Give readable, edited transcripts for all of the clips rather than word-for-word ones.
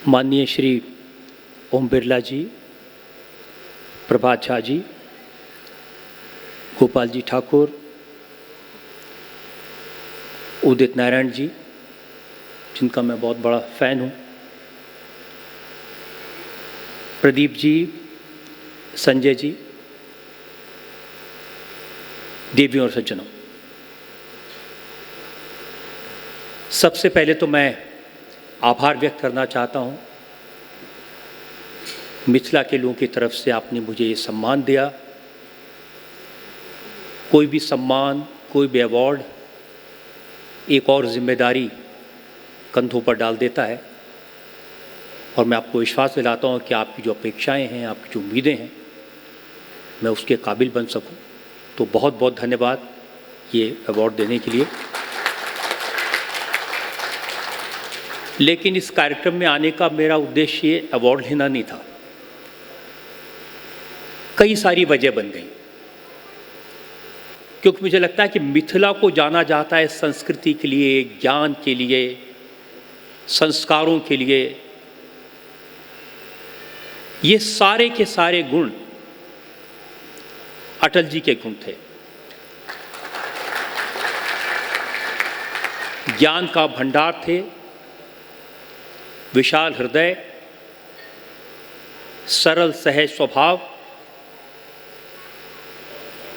माननीय श्री ओम बिरला जी, प्रभात झा जी, गोपाल जी ठाकुर, उदित नारायण जी, जिनका मैं बहुत बड़ा फ़ैन हूँ, प्रदीप जी, संजय जी, देवियों और सज्जनों, सबसे पहले तो मैं आभार व्यक्त करना चाहता हूँ मिथिला के लोगों की तरफ से आपने मुझे ये सम्मान दिया। कोई भी सम्मान, कोई भी अवार्ड एक और जिम्मेदारी कंधों पर डाल देता है और मैं आपको विश्वास दिलाता हूँ कि आपकी जो अपेक्षाएं हैं, आपकी जो उम्मीदें हैं, मैं उसके काबिल बन सकूँ। तो बहुत बहुत धन्यवाद ये अवार्ड देने के लिए। लेकिन इस कार्यक्रम में आने का मेरा उद्देश्य ये अवार्ड लेना नहीं था। कई सारी वजह बन गई, क्योंकि मुझे लगता है कि मिथिला को जाना जाता है संस्कृति के लिए, ज्ञान के लिए, संस्कारों के लिए। ये सारे के सारे गुण अटल जी के गुण थे। ज्ञान का भंडार थे, विशाल हृदय, सरल सहज स्वभाव,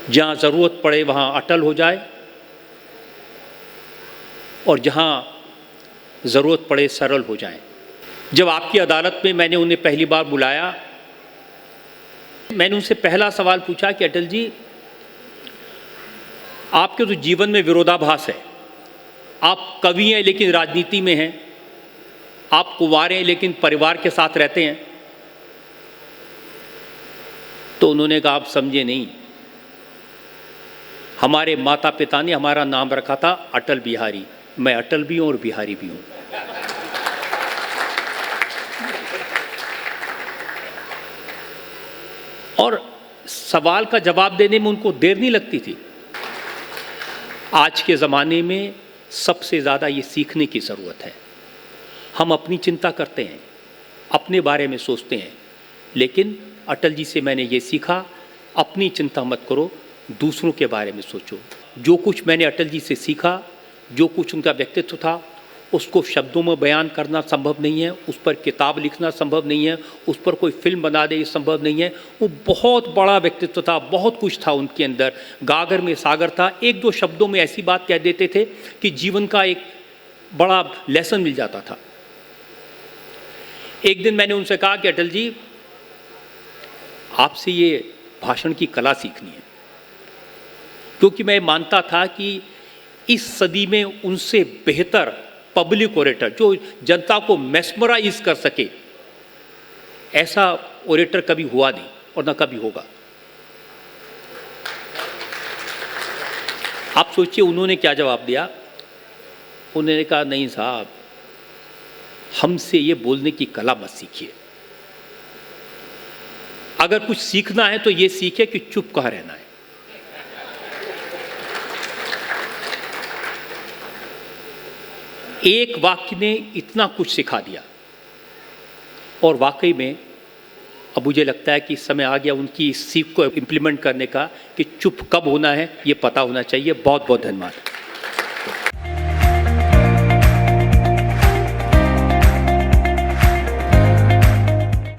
जहाँ ज़रूरत पड़े वहाँ अटल हो जाए और जहाँ ज़रूरत पड़े सरल हो जाए। जब आपकी अदालत में मैंने उन्हें पहली बार बुलाया, मैंने उनसे पहला सवाल पूछा कि अटल जी, आपके तो जीवन में विरोधाभास है। आप कवि हैं लेकिन राजनीति में हैं, आप कुंवार हैं लेकिन परिवार के साथ रहते हैं। तो उन्होंने कहा, आप समझे नहीं, हमारे माता पिता ने हमारा नाम रखा था अटल बिहारी। मैं अटल भी हूं और बिहारी भी हूं। और सवाल का जवाब देने में उनको देर नहीं लगती थी। आज के ज़माने में सबसे ज़्यादा ये सीखने की ज़रूरत है। हम अपनी चिंता करते हैं, अपने बारे में सोचते हैं, लेकिन अटल जी से मैंने ये सीखा, अपनी चिंता मत करो, दूसरों के बारे में सोचो। जो कुछ मैंने अटल जी से सीखा, जो कुछ उनका व्यक्तित्व था, उसको शब्दों में बयान करना संभव नहीं है, उस पर किताब लिखना संभव नहीं है, उस पर कोई फिल्म बना दे ये संभव नहीं है। वो बहुत बड़ा व्यक्तित्व था, बहुत कुछ था उनके अंदर, गागर में सागर था। एक दो शब्दों में ऐसी बात कह देते थे कि जीवन का एक बड़ा लेसन मिल जाता था। एक दिन मैंने उनसे कहा कि अटल जी, आपसे ये भाषण की कला सीखनी है, क्योंकि मैं मानता था कि इस सदी में उनसे बेहतर पब्लिक ओरेटर, जो जनता को मेस्मराइज कर सके, ऐसा ओरेटर कभी हुआ नहीं और ना कभी होगा। आप सोचिए उन्होंने क्या जवाब दिया। उन्होंने कहा, नहीं साहब, हमसे ये बोलने की कला मत सीखिए। अगर कुछ सीखना है तो ये सीखे कि चुप कहाँ रहना है। एक वाक्य ने इतना कुछ सिखा दिया और वाकई में अब मुझे लगता है कि समय आ गया उनकी इस सीख को इम्प्लीमेंट करने का कि चुप कब होना है ये पता होना चाहिए। बहुत बहुत धन्यवाद।